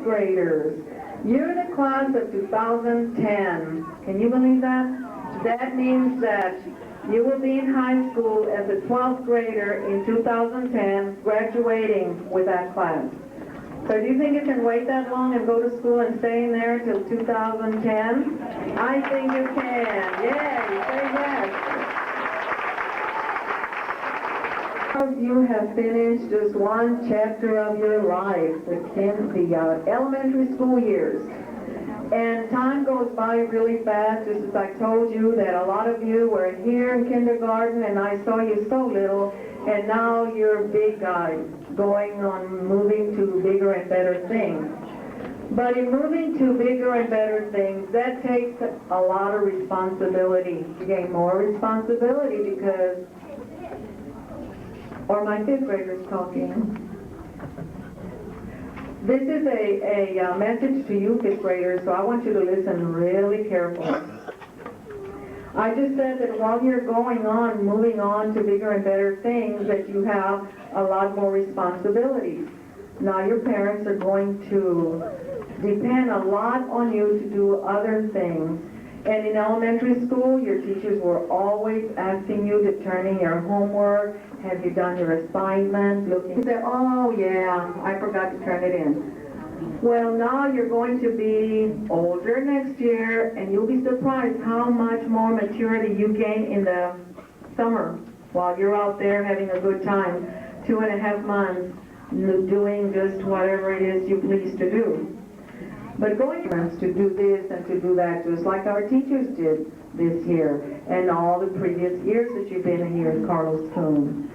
fifth graders. You're the class of 2010. Can you believe that? That means that you will be in high school as a 12th grader in 2010, graduating with that class. So do you think you can wait that long and go to school and stay in there till 2010? I think you can. Yeah, you say yes. You have finished just one chapter of your life, the elementary school years. And time goes by really fast, just as I told you that a lot of you were here in kindergarten and I saw you so little, and now you're big guys going on moving to bigger and better things. But in moving to bigger and better things, that takes a lot of responsibility. You gain more responsibility because, or my fifth graders talking. This is a message to you fifth graders, so I want you to listen really carefully. I just said that while you're going on, moving on to bigger and better things, that you have a lot more responsibilities. Now your parents are going to depend a lot on you to do other things. And in elementary school, your teachers were always asking you to turn in your homework. Have you done your assignment? Looking, you say, oh yeah, I forgot to turn it in. Well, now you're going to be older next year, and you'll be surprised how much more maturity you gain in the summer while you're out there having a good time. 2.5 months doing just whatever it is you please to do. But going to do this and to do that, just like our teachers did this year and all the previous years that you've been here at Carlos Coon.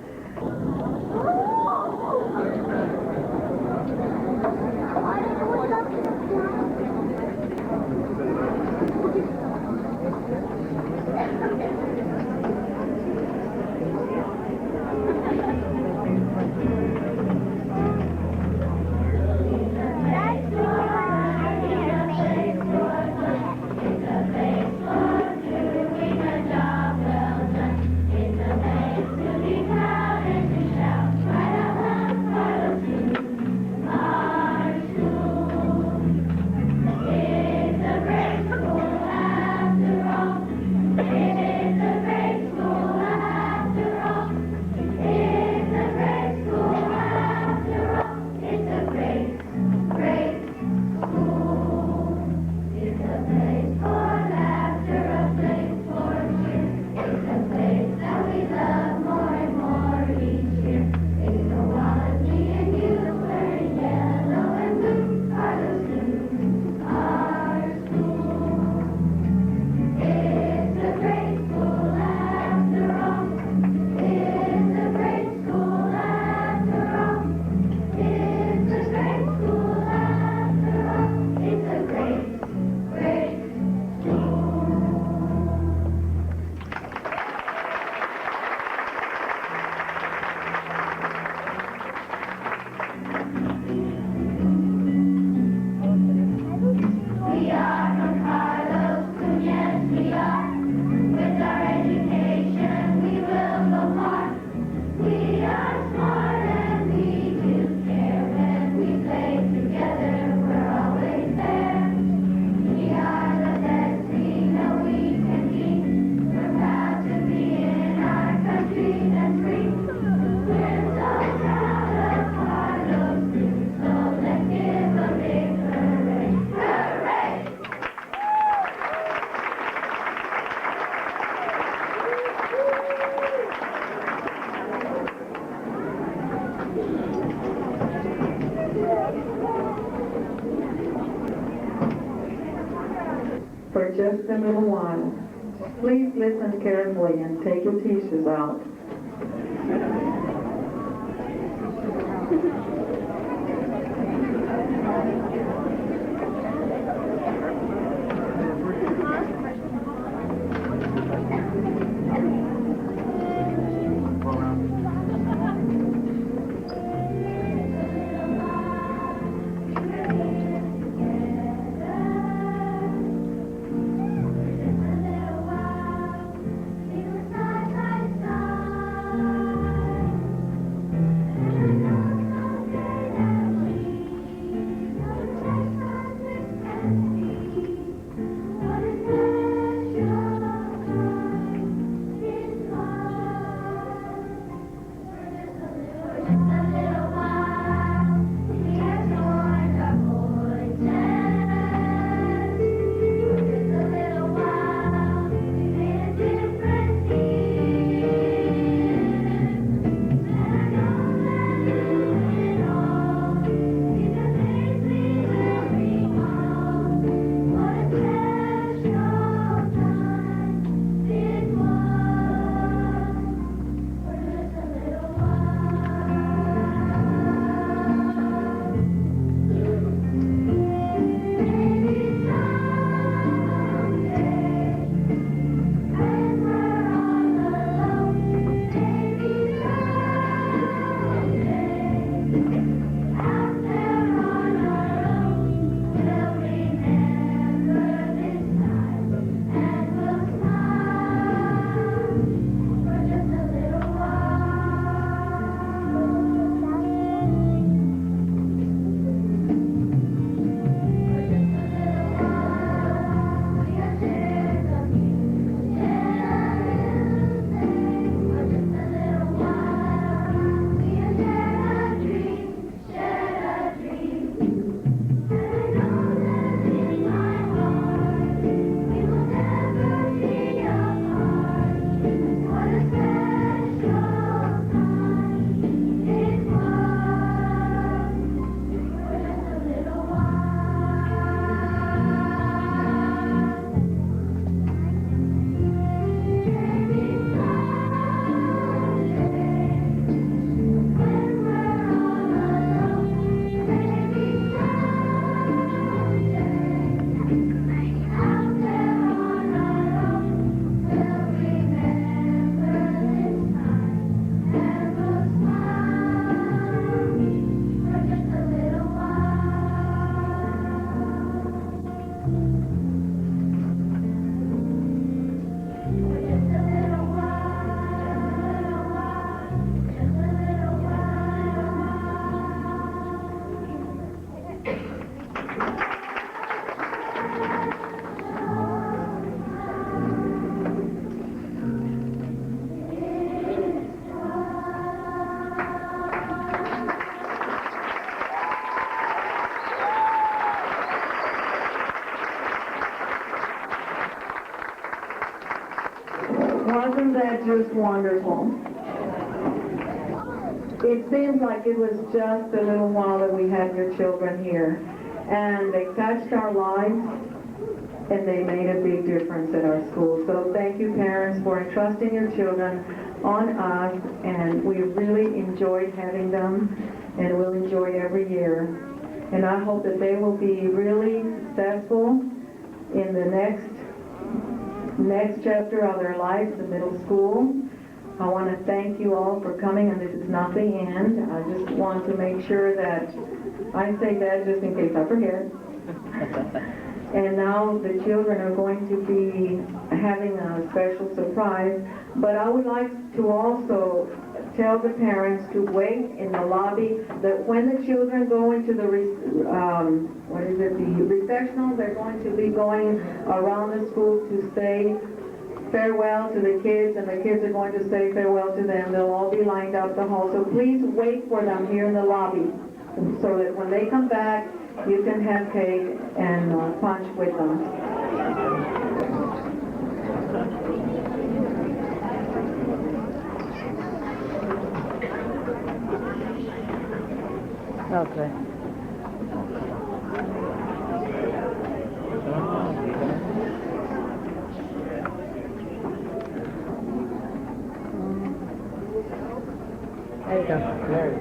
For just a little while, please listen carefully and take your tissues out. just wonderful. It seems like it was just a little while that we had your children here, and they touched our lives, and they made a big difference at our school. So thank you, parents, for entrusting your children on us, and we really enjoyed having them, and we'll enjoy every year. And I hope that they will be really successful in the next chapter of their lives, the middle school. I want to thank you all for coming, and this is not the end. I just want to make sure that I say that just in case I forget. And now the children are going to be having a special surprise, but I would like to also tell the parents to wait in the lobby, that when the children go into the recessional, they're going to be going around the school to say farewell to the kids, and the kids are going to say farewell to them. They'll all be lined up the hall, so please wait for them here in the lobby, so that when they come back, you can have cake and punch with them. Okay. There you go. There.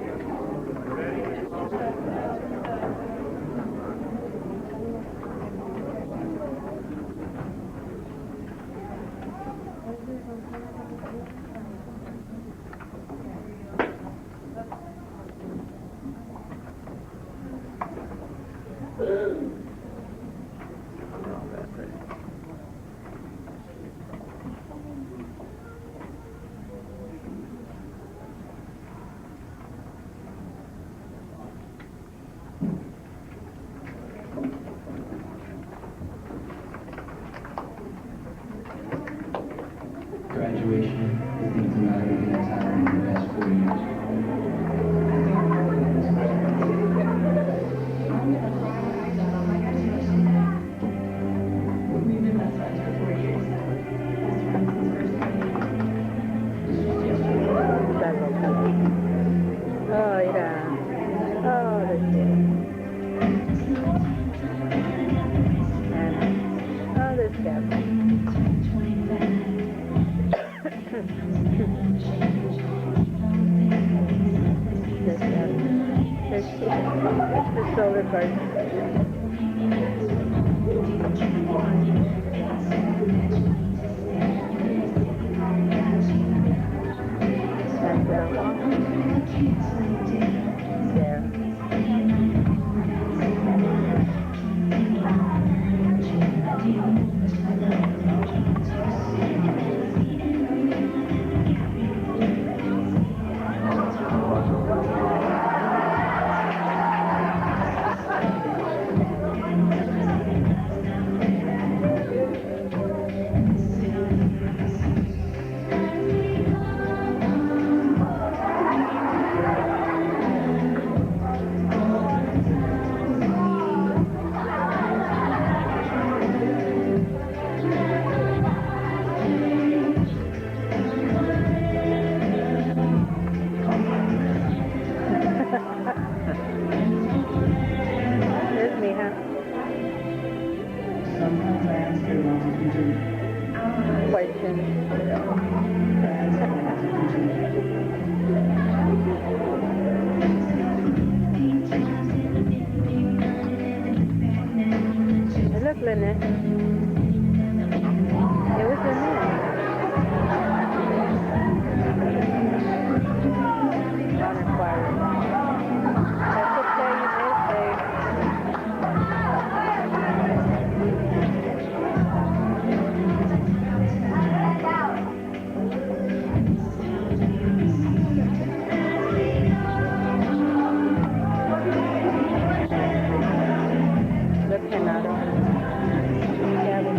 Graduation is the thematic event time in the past 4 years. We've been best friends for 4 years. Best friends since first grade. That's okay. Oh, yeah. Oh, that's it. And, oh, this Gabi. This Gabi. It's the solar card. And there. There's me, huh? Sometimes I ask your mom to do Question. Hey, look, Lynette. It was Lynette. Uninquiring. That's okay, you may say. Look, Renato. Gabi.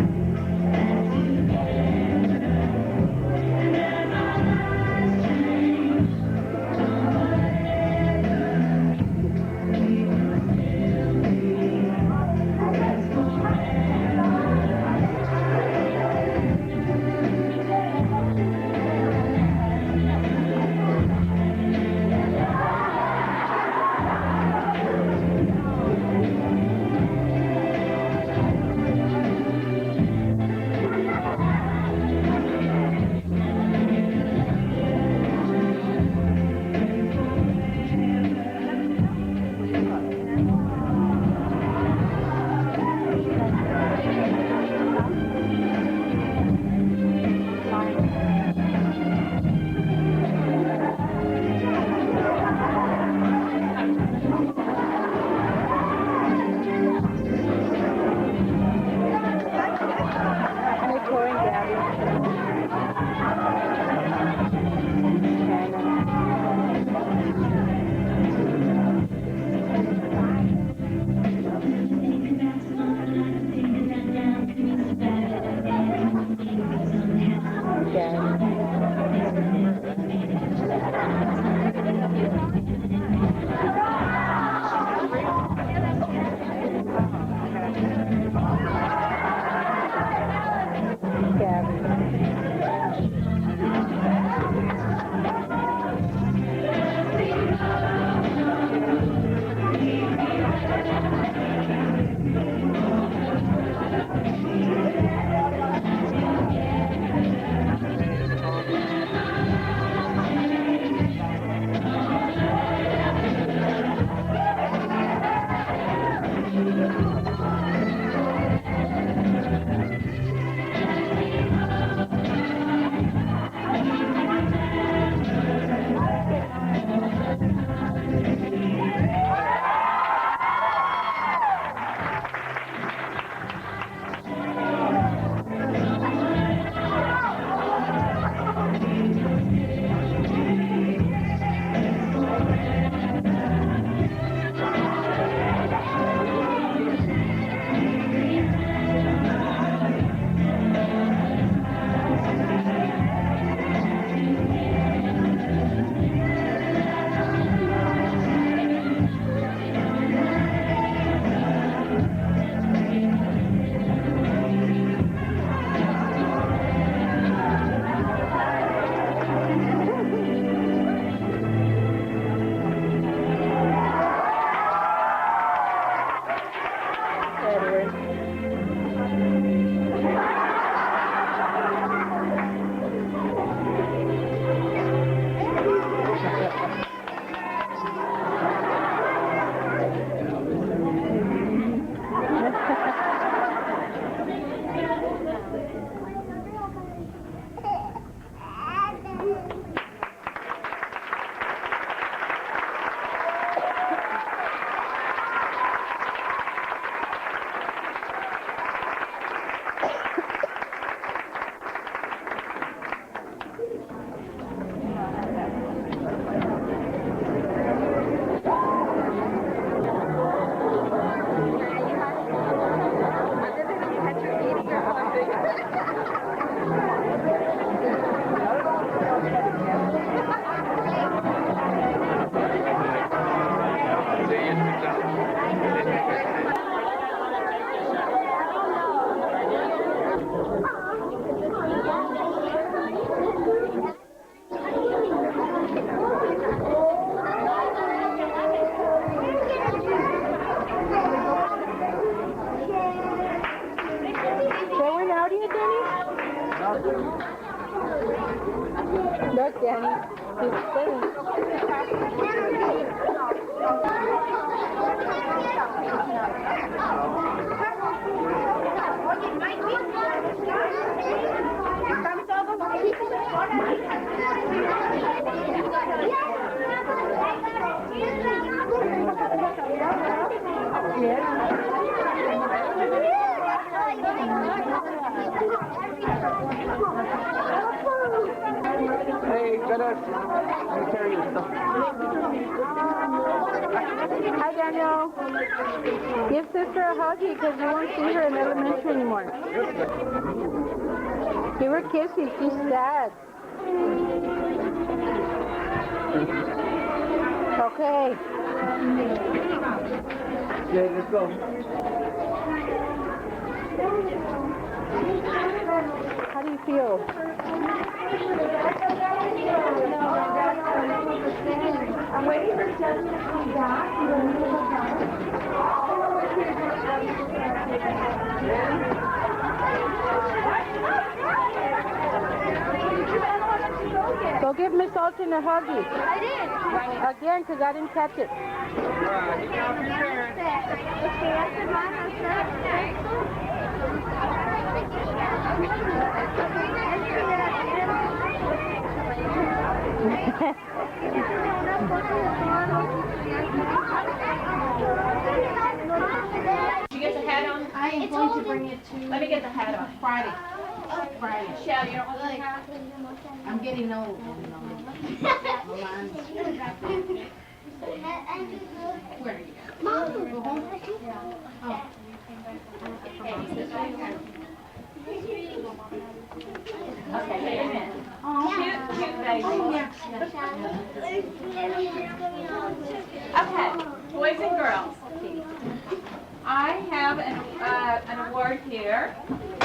Going out yet, Danny? Look, Danny. He's sitting. Hey, goodness. Let me carry your stuff. Hi, Daniel. Give sister a huggy because you won't see her in elementary anymore. Give her kisses. She's sad. Okay. Okay, let's go. How do you feel? I'm waiting for Justin to come back. Go give Miss Alton a huggy. I did. Again, because I didn't catch it. You get the hat on? I am going to bring it to Let me get the hat on. Friday. Friday. Shell, you don't want the hat? I'm getting old. Where are you? Mom. Go home? Oh. Okay, wait a minute. Cute baby. Okay, boys and girls. I have an award here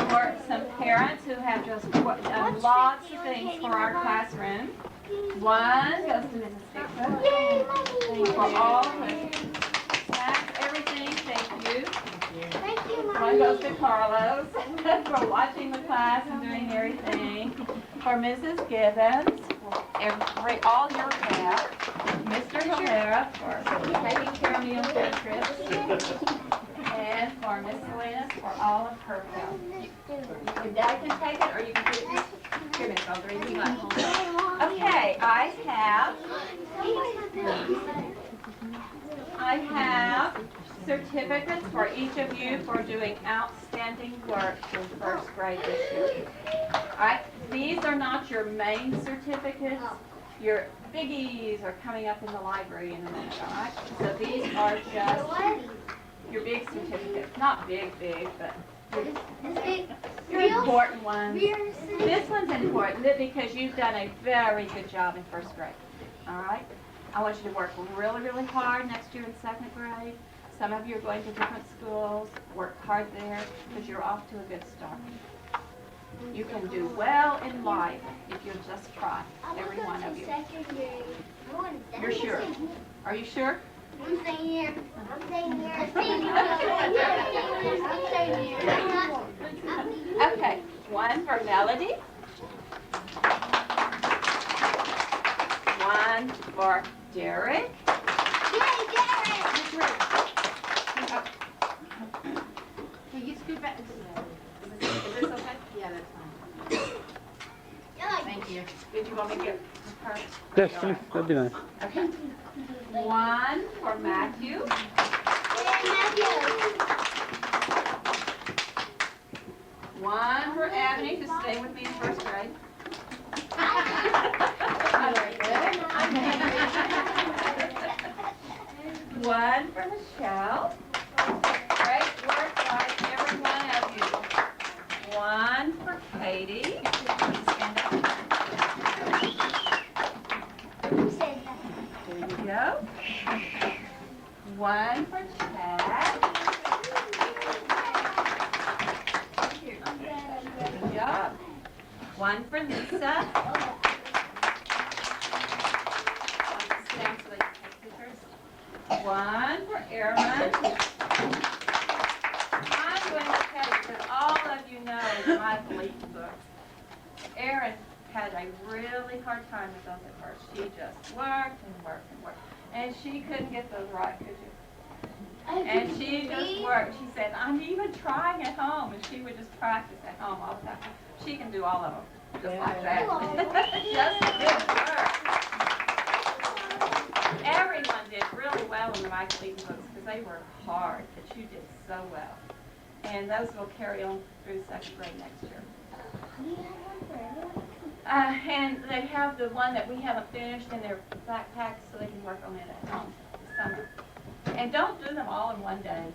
for some parents who have just done lots of things for our classroom. One goes to Mrs. Dixon. For all the snacks, everything, thank you. One goes to Carlos for watching the class and doing everything. For Mrs. Gibbons, all your help. Mr. Rivera for taking care of me on field trips. And for Miss Salinas for all of her help. Your dad can take it, or you can put it. Here, Miss Aldridge, you got it. Okay, I have certificates for each of you for doing outstanding work in first grade this year. These are not your main certificates. Your biggies are coming up in the library in a minute, all right? So these are just your big certificates. Not big, but your important ones. This one's important because you've done a very good job in first grade, all right? I want you to work really, really hard next year in second grade. Some of you are going to different schools. Work hard there because you're off to a good start. You can do well in life if you'll just try, every one of you. You're sure? Are you sure? I'm staying here. I'm staying here. for Melody. One for Derek. Will you scoot back? Is this okay? Yeah, that's fine. Thank you. Did you want me to get her? Yes, please. That'd be nice. Okay. One for Matthew. One for Ebony to stay with me in first grade. Very good. One for Michelle. Great work by every one of you. One for Katie. Please stand up. There you go. One for Chad. Good job. One for Lisa. Sit down so they can take pictures. One for Aaron. I'm going to tell you, because all of you know my belief books. Erin had a really hard time with those at first. She just worked and worked and worked. And she couldn't get those right, could you? And she just worked. She said, I'm even trying at home. And she would just practice at home all the time. She can do all of them, just like that. Just good work. Everyone did really well in the Michael Eaton books because they were hard, but you did so well. And those will carry on through second grade next year. And they have the one that we haven't finished in their backpacks so they can work on it at home this summer. And don't do them all in one day.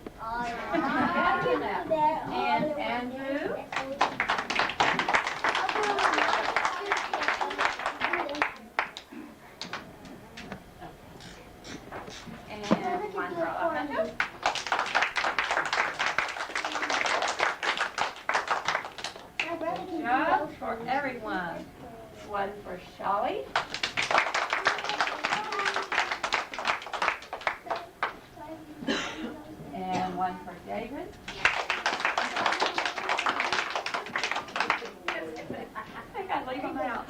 And Andrew. And one for Alejandro. Good job for everyone. One for Shelly. And one for David. I gotta leave them out.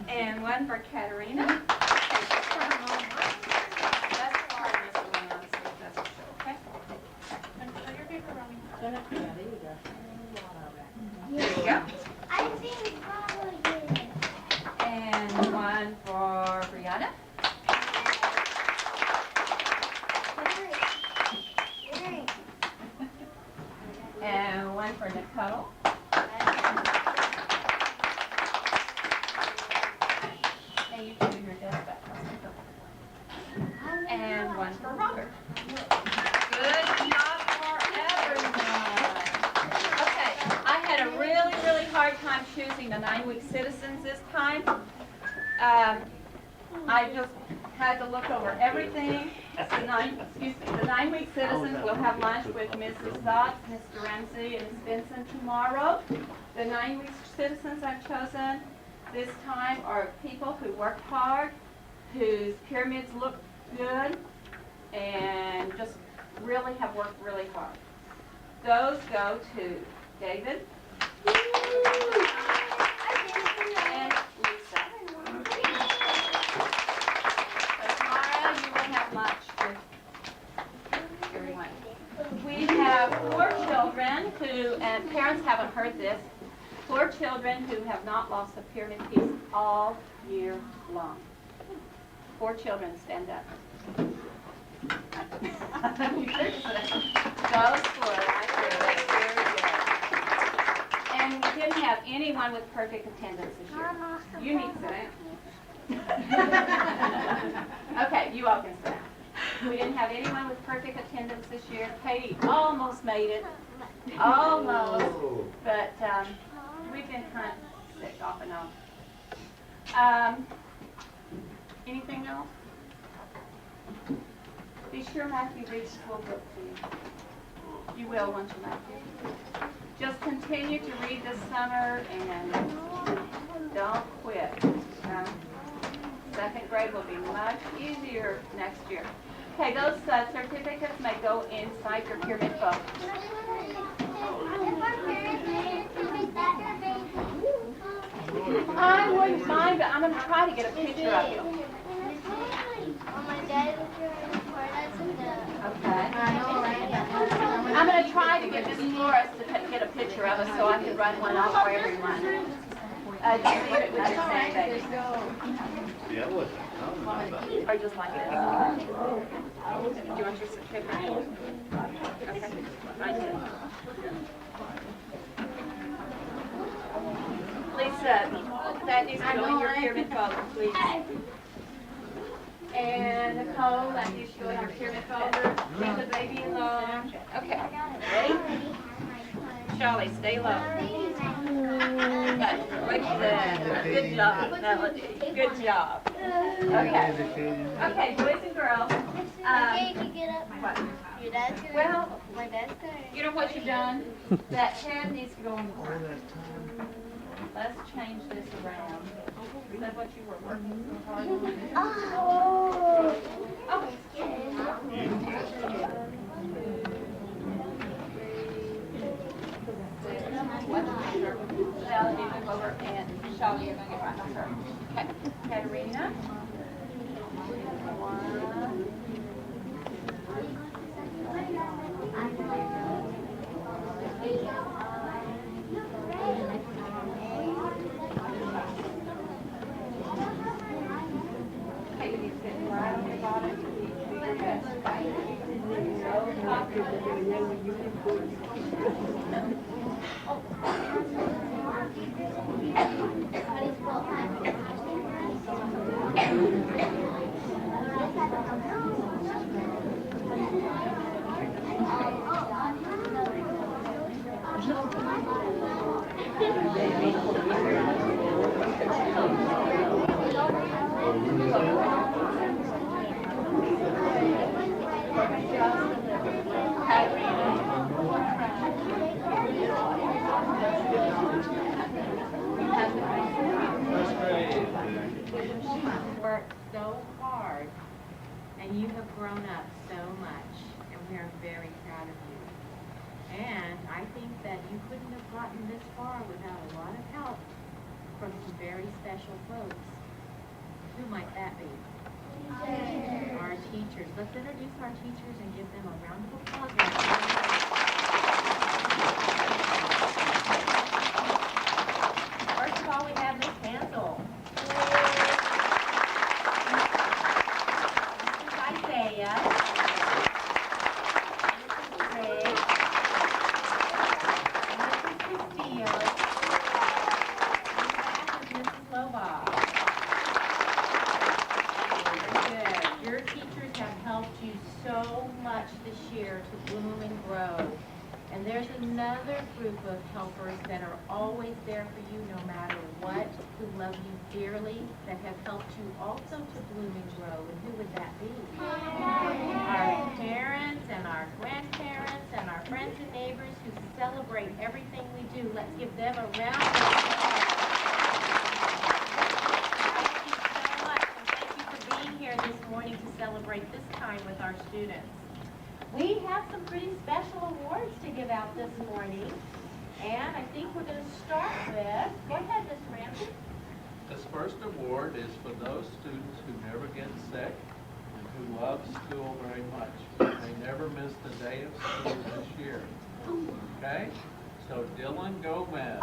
And one for Katerina. That's hard, Mr. Williams, that's for sure, okay? There you go. And one for Brianna. And one for Nicole. And you can do your desk back. And one for Robert. Good job for everyone. Okay, I had a really, really hard time choosing the 9-week citizens this time. I just had to look over everything. The 9-week citizens will have lunch with Mrs. Stotts, Mr. Ramsey, and Ms. Benson tomorrow. The 9-week citizens I've chosen this time are people who worked hard, whose pyramids look good, and just really have worked really hard. Those go to David and Lisa. So tomorrow you will have lunch with everyone. We have 4 children who, and parents haven't heard this, 4 children who have not lost a pyramid piece all year long. 4 children, stand up. Those 4 right there, that's very good. And we didn't have anyone with perfect attendance this year. You need to sit down. Okay, you all can sit down. We didn't have anyone with perfect attendance this year. Katie almost made it. Almost. But we've been kind of sick off and on. Anything else? Be sure Matthew reads the full book to you. You will once you Matthew. Just continue to read this summer and don't quit. Second grade will be much easier next year. Okay, those certificates may go inside your pyramid book. showing mine, but I'm going to try to get a picture of you. Okay. I'm going to try to get Miss Flores to get a picture of us so I can run one off for everyone. Just leave it with your same baby. Or just like this. Do you want your certificate? Okay. Right there. Lisa, that needs to go in your pyramid folder, please. And Nicole, that needs to go in your pyramid folder. Leave the baby alone. Okay. Ready? Charlie, stay low. Good job, Melody. Good job. Okay. Okay, boys and girls. What? Your dad's good. Well, My dad's good. you know what you've done? That head needs to go in the corner. Let's change this around. Is that what you were working so hard on? Oh. Melody, move over, and Charlie, you're going to get right on her. Okay. Katerina. Okay, you need to sit right on the bottom. Worked so hard, and you have grown up so much, and we are very proud of you. And I think that you couldn't have gotten this far without a lot of help from some very special folks. Who might that be? Our teachers. Let's introduce our teachers and give them a round of applause. First of all, we have Miss Hansel. Isaiah, Mrs. Gray, Mrs. Castillo, and Mrs. Lobaugh. Very good. Your teachers have helped you so much this year to bloom and grow. And there's another group of helpers that are always there for you no matter what, who love you dearly, that have helped you also to bloom and grow. And who would that be? Our parents and our grandparents and our friends and neighbors who celebrate everything we do. Let's give them a round of applause. Thank you so much, and thank you for being here this morning to celebrate this time with our students. We have some pretty special awards to give out this morning, and I think we're going to start with, go ahead, Ms. Ramsey. This first award is for those students who never get sick and who love school very much. They never missed a day of school this year. Okay? So Dylan Gomez.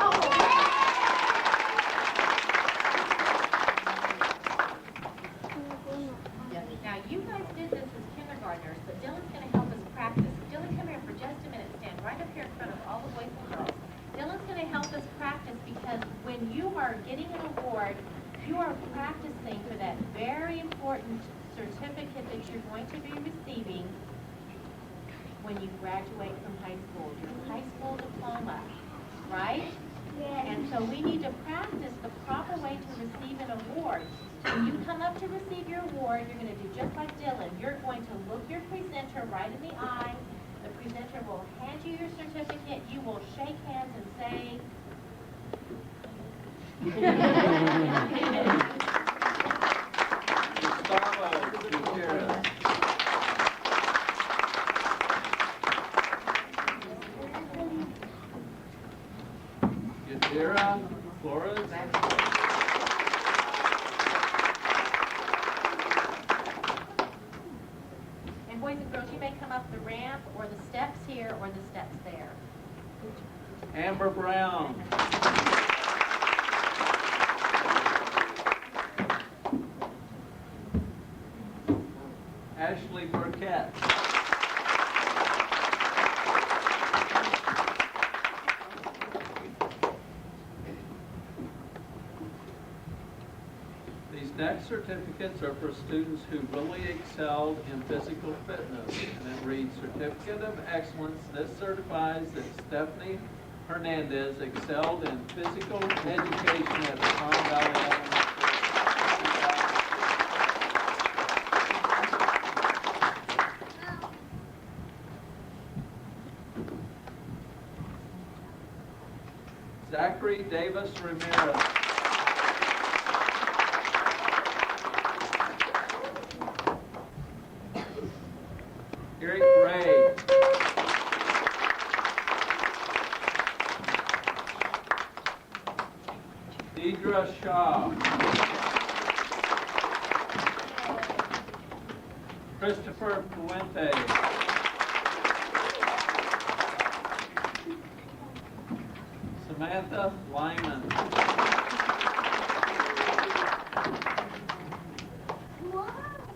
Now, you guys did this as kindergartners, but Dylan's going to help us practice. Dylan, come here for just a minute. Stand right up here in front of all the boys and girls. Dylan's going to help us practice because when you are getting an award, you are practicing for that very important certificate that you're going to be receiving when you graduate from high school, your high school diploma, right? And so we need to practice the proper way to receive an award. When you come up to receive your award, you're going to do just like Dylan. You're going to look your presenter right in the eye. The presenter will hand you your certificate. You will shake hands and say, Yadira Flores. up the ramp or the steps here or the steps there. Amber Brown. Ashley Burkett. These next certificates are for students who really excelled in physical fitness. And it reads, Certificate of Excellence. This certifies that Stephanie Hernandez excelled in physical education at the Palm Valley Elementary. Zachary Davis Ramirez. Eric Ray. Deidre Shaw. Christopher Puente. Samantha Lyman.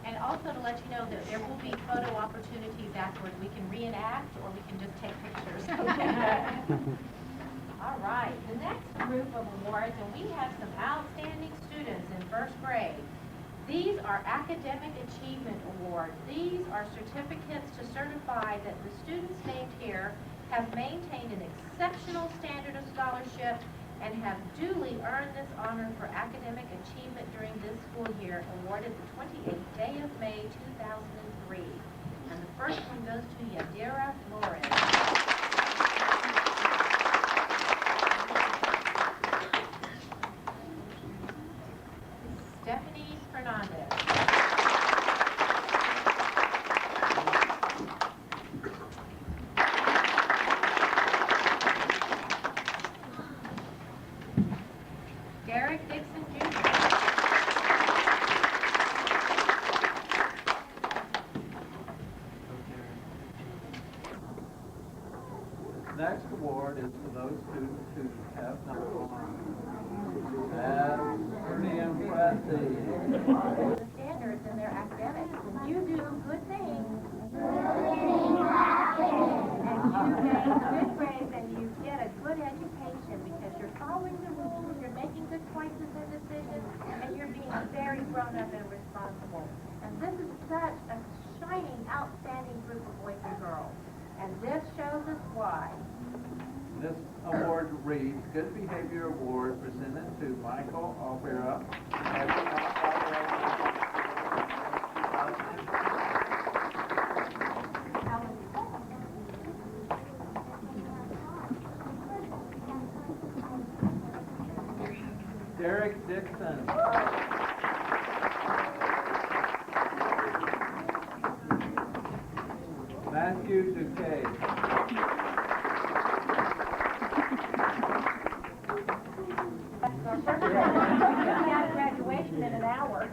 And also to let you know that there will be photo opportunities afterwards. We can reenact or we can just take pictures. All right, the next group of awards, and we have some outstanding students in first grade. These are Academic Achievement Awards. These are certificates to certify that the students named here have maintained an exceptional standard of scholarship and have duly earned this honor for academic achievement during this school year, awarded the 28th day of May 2003. And the first one goes to Yadira Flores. Stephanie Fernandez. Derek Dixon Jr. Next award is for those students who have number one. That's pretty impressive. The standards in their academics. When you do good things, and you gain good grades and you get a good education because you're following the rules, you're making good choices and decisions, and you're being very grown up and responsible. And this is such a shining, outstanding group of boys and girls. And this shows us why. This award reads, Good Behavior Award presented to Michael Alvera. Derek Dixon. Matthew Duque. Graduation in an hour.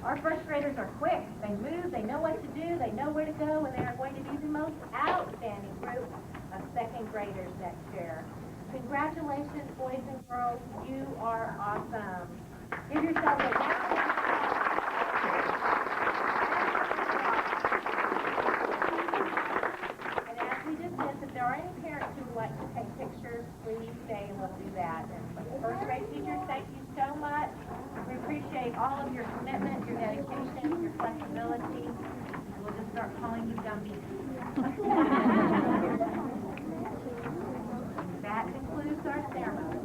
Our first graders are quick. They move, they know what to do, they know where to go, and they are going to be the most outstanding group of second graders next year. Congratulations, boys and girls. You are awesome. Give yourselves a round. And as we discussed, if there are any parents who would like to take pictures, please stay and we'll do that. And first grade teachers, thank you so much. We appreciate all of your commitment, your dedication, your flexibility. And we'll just start calling you Gumby. That concludes our ceremony.